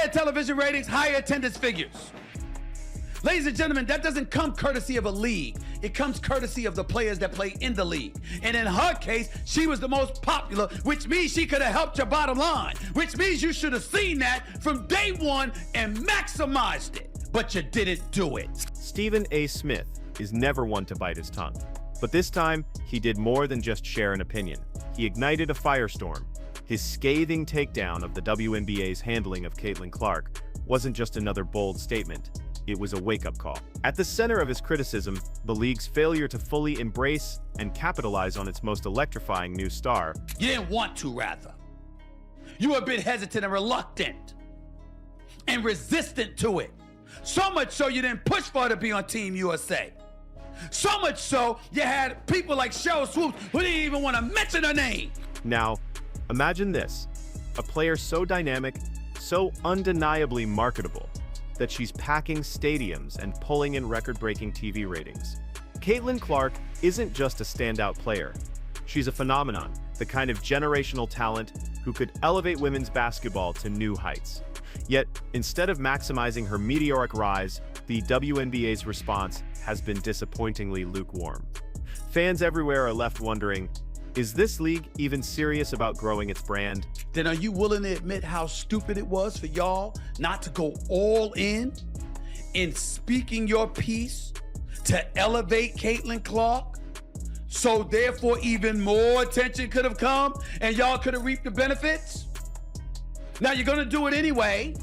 higher television ratings, higher attendance figures. Ladies and gentlemen, that doesn't come courtesy of a league. It comes courtesy of the players that play in the league. And in her case, she was the most popular, which means she could have helped your bottom line, which means you should have seen that from day one and maximized it, but you didn't do it. Stephen A. Smith is never one to bite his tongue. But this time, he did more than just share an opinion. He ignited a firestorm. His scathing takedown of the WNBA's handling of Caitlin Clark wasn't just another bold statement. It was a wake-up call. At the center of his criticism, the league's failure to fully embrace and capitalize on its most electrifying new star. You didn't want to, rather. You were a bit hesitant and reluctant and resistant to it. So much so you didn't push for her to be on Team USA. So much so you had people like Cheryl Swoops who didn't even want to mention her name. Now, imagine this. A player so dynamic, so undeniably marketable, that she's packing stadiums and pulling in record-breaking TV ratings. Caitlin Clark isn't just a standout player. She's a phenomenon, the kind of generational talent who could elevate women's basketball to new heights. Yet, instead of maximizing her meteoric rise, the WNBA's response has been disappointingly lukewarm. Fans everywhere are left wondering, is this league even serious about growing its brand? Then are you willing to admit how stupid it was for y'all not to go all in speaking your piece to elevate Caitlin Clark? So therefore even more attention could have come and y'all could have reaped the benefits? Now you're gonna do it anyway,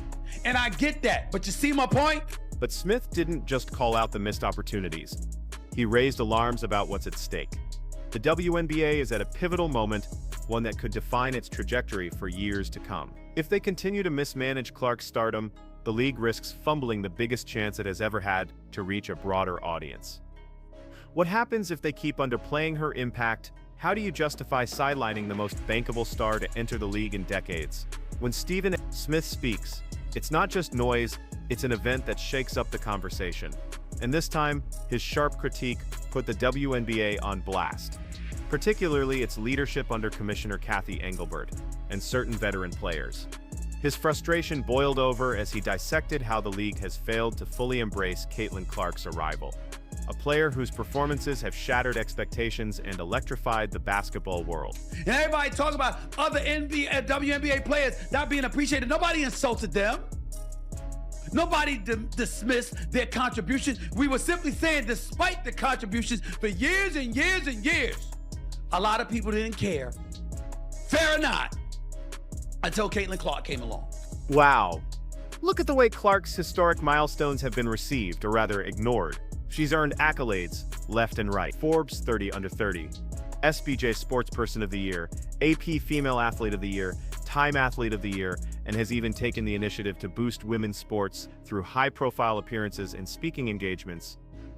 and I get that, but you see my point? But Smith didn't just call out the missed opportunities. He raised alarms about what's at stake. The WNBA is at a pivotal moment, one that could define its trajectory for years to come. If they continue to mismanage Clark's stardom, the league risks fumbling the biggest chance it has ever had to reach a broader audience. What happens if they keep underplaying her impact? How do you justify sidelining the most bankable star to enter the league in decades? When Stephen A. Smith speaks, it's not just noise, it's an event that shakes up the conversation. And this time, his sharp critique put the WNBA on blast, particularly its leadership under Commissioner Kathy Engelbert and certain veteran players. His frustration boiled over as he dissected how the league has failed to fully embrace Caitlin Clark's arrival, a player whose performances have shattered expectations and electrified the basketball world. And everybody talk about other WNBA players not being appreciated. Nobody insulted them. Nobody dismissed their contributions. We were simply saying, despite the contributions for years and years and years, a lot of people didn't care. Fair or not, until Caitlin Clark came along. Wow. Look at the way Clark's historic milestones have been received, or rather ignored. She's earned accolades left and right. Forbes 30 Under 30, SBJ Sportsperson of the Year, AP Female Athlete of the Year, Time Athlete of the Year, and has even taken the initiative to boost women's sports through high-profile appearances and speaking engagements.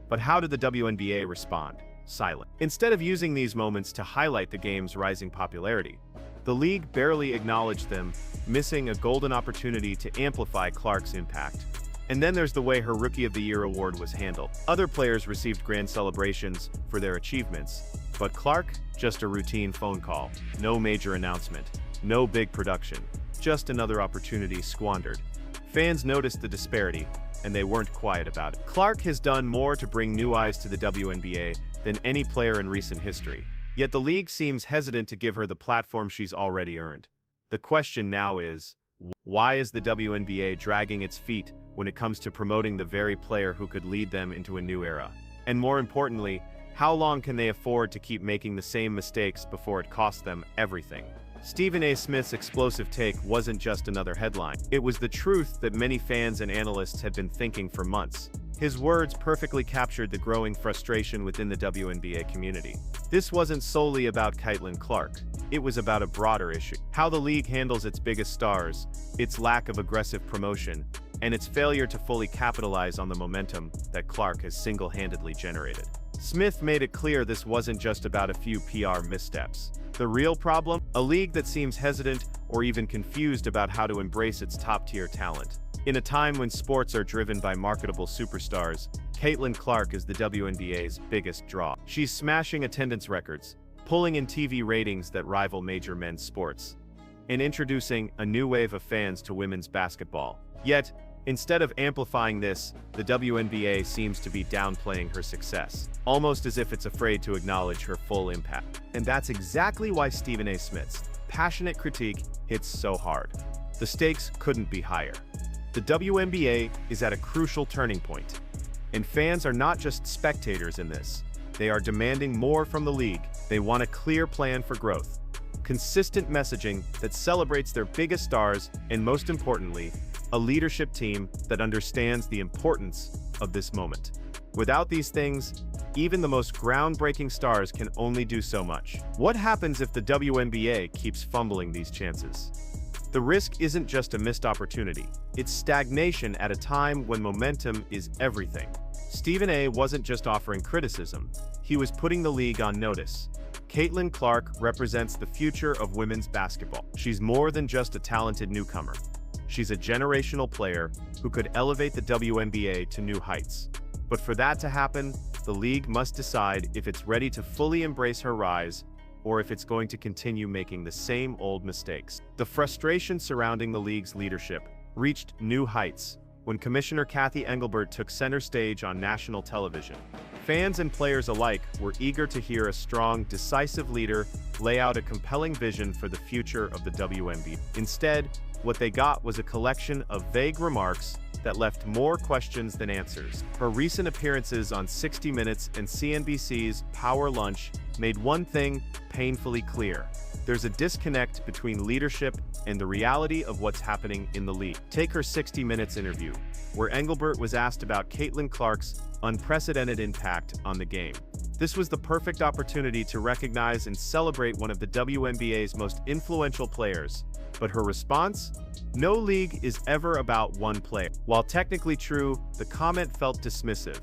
But how did the WNBA respond? Silent. Instead of using these moments to highlight the game's rising popularity, the league barely acknowledged them, missing a golden opportunity to amplify Clark's impact. And then there's the way her Rookie of the Year award was handled. Other players received grand celebrations for their achievements, but Clark, just a routine phone call, no major announcement, no big production, just another opportunity squandered. Fans noticed the disparity, and they weren't quiet about it. Clark has done more to bring new eyes to the WNBA than any player in recent history. Yet the league seems hesitant to give her the platform she's already earned. The question now is, why is the WNBA dragging its feet when it comes to promoting the very player who could lead them into a new era? And more importantly, how long can they afford to keep making the same mistakes before it costs them everything? Stephen A. Smith's explosive take wasn't just another headline. It was the truth that many fans and analysts had been thinking for months. His words perfectly captured the growing frustration within the WNBA community. This wasn't solely about Caitlin Clark. It was about a broader issue. How the league handles its biggest stars, its lack of aggressive promotion, and its failure to fully capitalize on the momentum that Clark has single-handedly generated. Smith made it clear this wasn't just about a few PR missteps. The real problem? A league that seems hesitant or even confused about how to embrace its top-tier talent. In a time when sports are driven by marketable superstars, Caitlin Clark is the WNBA's biggest draw. She's smashing attendance records, pulling in TV ratings that rival major men's sports. and introducing a new wave of fans to women's basketball. Yet, instead of amplifying this, the WNBA seems to be downplaying her success, almost as if it's afraid to acknowledge her full impact. And that's exactly why Stephen A. Smith's passionate critique hits so hard. The stakes couldn't be higher. The WNBA is at a crucial turning point, and fans are not just spectators in this. They are demanding more from the league. They want a clear plan for growth, consistent messaging that celebrates their biggest stars, and most importantly, a leadership team that understands the importance of this moment. Without these things, even the most groundbreaking stars can only do so much. What happens if the WNBA keeps fumbling these chances? The risk isn't just a missed opportunity, it's stagnation at a time when momentum is everything. Stephen A. wasn't just offering criticism, he was putting the league on notice. Caitlin Clark represents the future of women's basketball. She's more than just a talented newcomer. She's a generational player who could elevate the WNBA to new heights. But for that to happen, the league must decide if it's ready to fully embrace her rise or if it's going to continue making the same old mistakes. The frustration surrounding the league's leadership reached new heights when Commissioner Kathy Engelbert took center stage on national television. Fans and players alike were eager to hear a strong, decisive leader lay out a compelling vision for the future of the WNBA. Instead, what they got was a collection of vague remarks that left more questions than answers. Her recent appearances on 60 Minutes and CNBC's Power Lunch made one thing painfully clear. There's a disconnect between leadership and the reality of what's happening in the league. Take her 60 Minutes interview, where Engelbert was asked about Caitlin Clark's unprecedented impact on the game. This was the perfect opportunity to recognize and celebrate one of the WNBA's most influential players. But her response? No league is ever about one player. While technically true, the comment felt dismissive,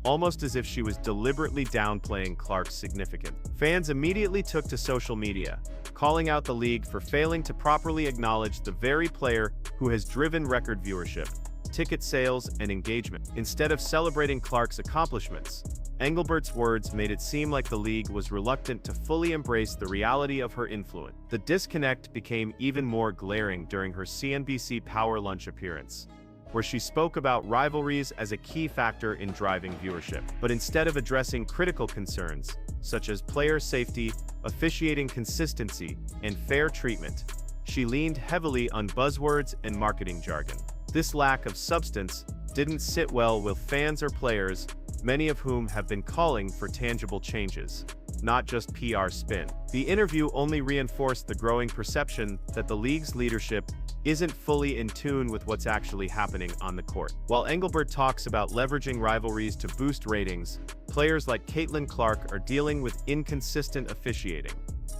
almost as if she was deliberately downplaying Clark's significance. Fans immediately took to social media, calling out the league for failing to properly acknowledge the very player who has driven record viewership, ticket sales, and engagement. Instead of celebrating Clark's accomplishments, Engelbert's words made it seem like the league was reluctant to fully embrace the reality of her influence. The disconnect became even more glaring during her CNBC Power Lunch appearance, where she spoke about rivalries as a key factor in driving viewership. But instead of addressing critical concerns, such as player safety, officiating consistency, and fair treatment, she leaned heavily on buzzwords and marketing jargon. This lack of substance didn't sit well with fans or players, many of whom have been calling for tangible changes, not just PR spin. The interview only reinforced the growing perception that the league's leadership isn't fully in tune with what's actually happening on the court. While Engelbert talks about leveraging rivalries to boost ratings, players like Caitlin Clark are dealing with inconsistent officiating,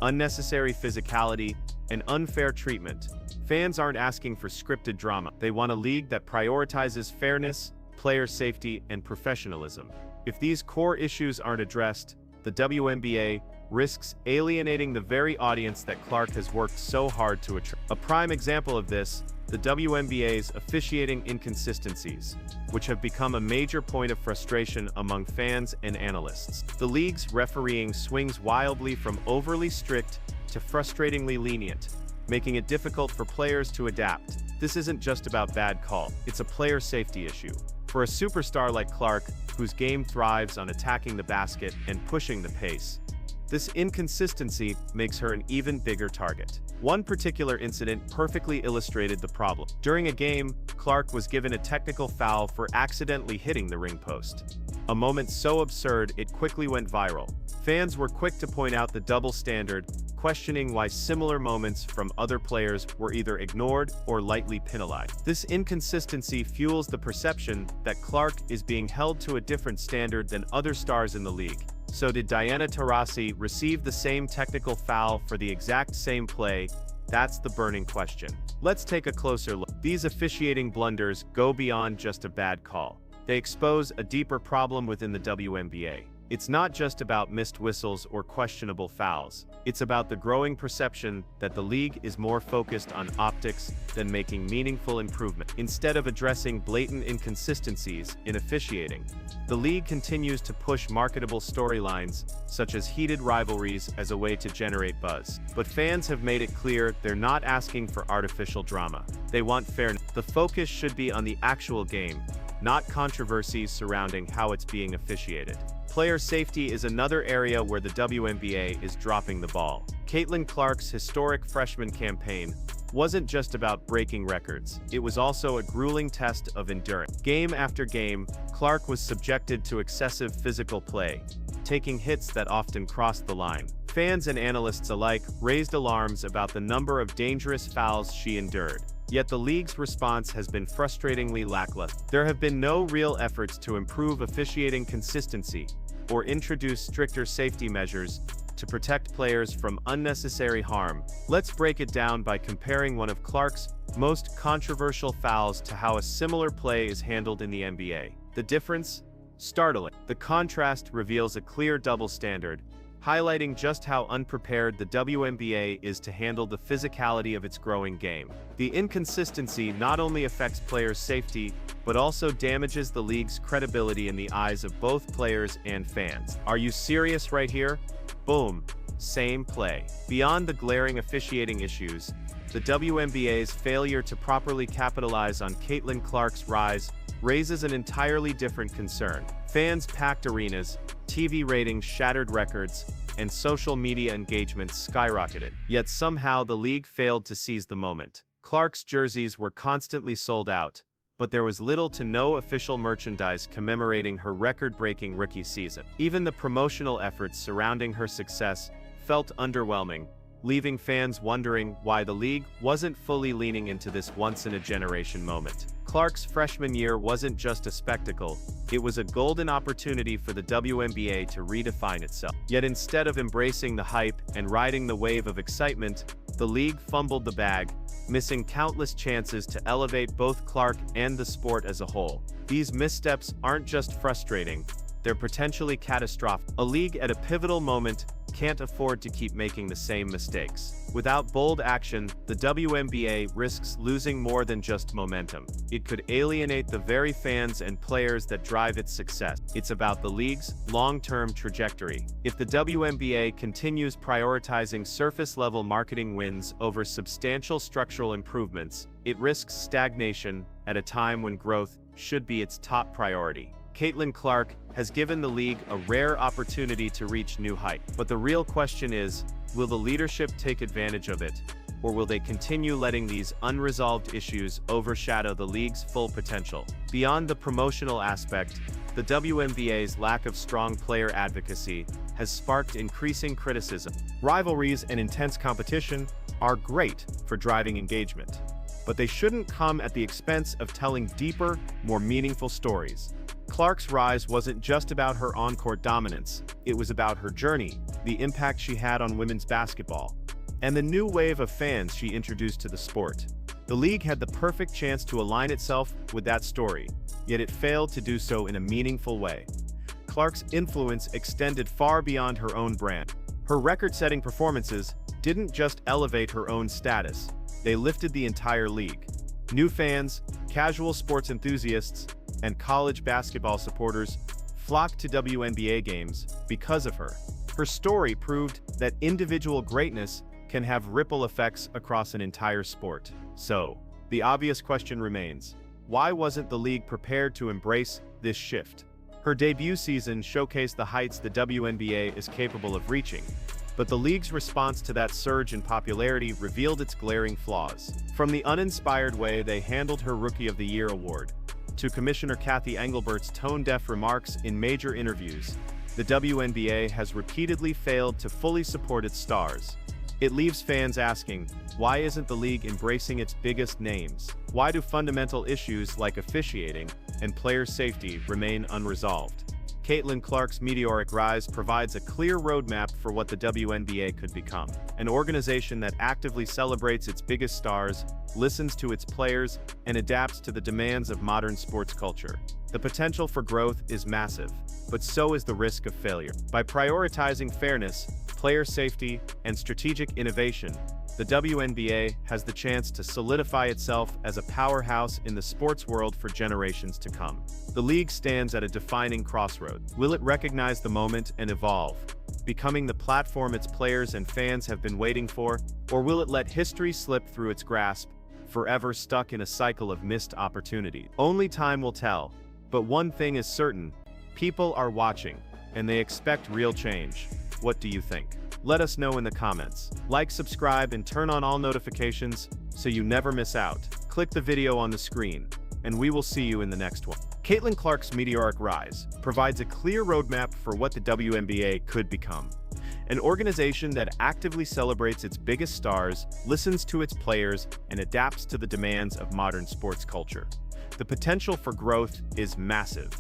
unnecessary physicality, and unfair treatment. Fans aren't asking for scripted drama. They want a league that prioritizes fairness, player safety, and professionalism. If these core issues aren't addressed, the WNBA risks alienating the very audience that Clark has worked so hard to attract. A prime example of this, the WNBA's officiating inconsistencies, which have become a major point of frustration among fans and analysts. The league's refereeing swings wildly from overly strict to frustratingly lenient, making it difficult for players to adapt. This isn't just about bad call, it's a player safety issue. For a superstar like Clark, whose game thrives on attacking the basket and pushing the pace, this inconsistency makes her an even bigger target. One particular incident perfectly illustrated the problem. During a game, Clark was given a technical foul for accidentally hitting the ring post. A moment so absurd it quickly went viral. Fans were quick to point out the double standard, questioning why similar moments from other players were either ignored or lightly penalized. This inconsistency fuels the perception that Clark is being held to a different standard than other stars in the league. So did Diana Taurasi receive the same technical foul for the exact same play? That's the burning question. Let's take a closer look. These officiating blunders go beyond just a bad call. They expose a deeper problem within the WNBA. It's not just about missed whistles or questionable fouls. It's about the growing perception that the league is more focused on optics than making meaningful improvement. Instead of addressing blatant inconsistencies in officiating, the league continues to push marketable storylines, such as heated rivalries, as a way to generate buzz. But fans have made it clear they're not asking for artificial drama. They want fairness. The focus should be on the actual game, not controversies surrounding how it's being officiated. Player safety is another area where the WNBA is dropping the ball. Caitlin Clark's historic freshman campaign wasn't just about breaking records, it was also a grueling test of endurance. Game after game, Clark was subjected to excessive physical play, taking hits that often crossed the line. Fans and analysts alike raised alarms about the number of dangerous fouls she endured. Yet the league's response has been frustratingly lackluster. There have been no real efforts to improve officiating consistency or introduce stricter safety measures to protect players from unnecessary harm. Let's break it down by comparing one of Clark's most controversial fouls to how a similar play is handled in the NBA. The difference? Startling. The contrast reveals a clear double standard, highlighting just how unprepared the WNBA is to handle the physicality of its growing game. The inconsistency not only affects players' safety, but also damages the league's credibility in the eyes of both players and fans. Are you serious right here? Boom. Same play. Beyond the glaring officiating issues, the WNBA's failure to properly capitalize on Caitlin Clark's rise raises an entirely different concern. Fans packed arenas, TV ratings shattered records, and social media engagement skyrocketed. Yet somehow the league failed to seize the moment. Clark's jerseys were constantly sold out, but there was little to no official merchandise commemorating her record-breaking rookie season. Even the promotional efforts surrounding her success felt underwhelming, leaving fans wondering why the league wasn't fully leaning into this once-in-a-generation moment. Clark's freshman year wasn't just a spectacle, it was a golden opportunity for the WNBA to redefine itself. Yet instead of embracing the hype and riding the wave of excitement, the league fumbled the bag, missing countless chances to elevate both Clark and the sport as a whole. These missteps aren't just frustrating, they're potentially catastrophic. A league at a pivotal moment can't afford to keep making the same mistakes. Without bold action, the WNBA risks losing more than just momentum. It could alienate the very fans and players that drive its success. It's about the league's long-term trajectory. If the WNBA continues prioritizing surface-level marketing wins over substantial structural improvements, it risks stagnation at a time when growth should be its top priority. Caitlin Clark has given the league a rare opportunity to reach new heights. But the real question is, will the leadership take advantage of it, or will they continue letting these unresolved issues overshadow the league's full potential? Beyond the promotional aspect, the WNBA's lack of strong player advocacy has sparked increasing criticism. Rivalries and intense competition are great for driving engagement, but they shouldn't come at the expense of telling deeper, more meaningful stories. Clark's rise wasn't just about her on-court dominance, it was about her journey, the impact she had on women's basketball, and the new wave of fans she introduced to the sport. The league had the perfect chance to align itself with that story, yet it failed to do so in a meaningful way. Clark's influence extended far beyond her own brand. Her record-setting performances didn't just elevate her own status, they lifted the entire league. New fans, casual sports enthusiasts, and college basketball supporters flocked to WNBA games because of her. Her story proved that individual greatness can have ripple effects across an entire sport. So, the obvious question remains, why wasn't the league prepared to embrace this shift? Her debut season showcased the heights the WNBA is capable of reaching, but the league's response to that surge in popularity revealed its glaring flaws. From the uninspired way they handled her Rookie of the Year award, to Commissioner Kathy Engelbert's tone-deaf remarks in major interviews, the WNBA has repeatedly failed to fully support its stars. It leaves fans asking, why isn't the league embracing its biggest names? Why do fundamental issues like officiating and player safety remain unresolved? Caitlin Clark's meteoric rise provides a clear roadmap for what the WNBA could become. An organization that actively celebrates its biggest stars, listens to its players, and adapts to the demands of modern sports culture. The potential for growth is massive, but so is the risk of failure. By prioritizing fairness, player safety, and strategic innovation, the WNBA has the chance to solidify itself as a powerhouse in the sports world for generations to come. The league stands at a defining crossroad. Will it recognize the moment and evolve, becoming the platform its players and fans have been waiting for, or will it let history slip through its grasp, forever stuck in a cycle of missed opportunities? Only time will tell, but one thing is certain: people are watching, and they expect real change. What do you think? Let us know in the comments. Like, subscribe, and turn on all notifications so you never miss out. Click the video on the screen, and we will see you in the next one. Caitlin Clark's meteoric rise provides a clear roadmap for what the WNBA could become. An organization that actively celebrates its biggest stars, listens to its players, and adapts to the demands of modern sports culture. The potential for growth is massive,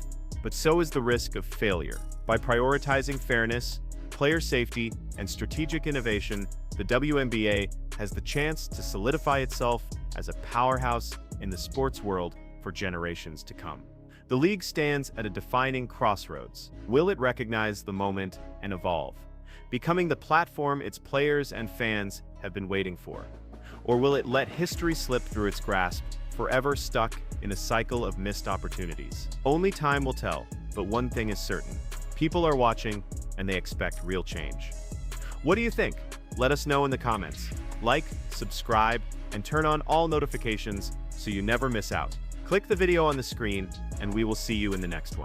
but so is the risk of failure. By prioritizing fairness, player safety, and strategic innovation, the WNBA has the chance to solidify itself as a powerhouse in the sports world for generations to come. The league stands at a defining crossroads. Will it recognize the moment and evolve, becoming the platform its players and fans have been waiting for? Or will it let history slip through its grasp, forever stuck in a cycle of missed opportunities? Only time will tell, but one thing is certain: people are watching, and they expect real change. What do you think? Let us know in the comments. Like, subscribe, and turn on all notifications so you never miss out. Click the video on the screen, and we will see you in the next one.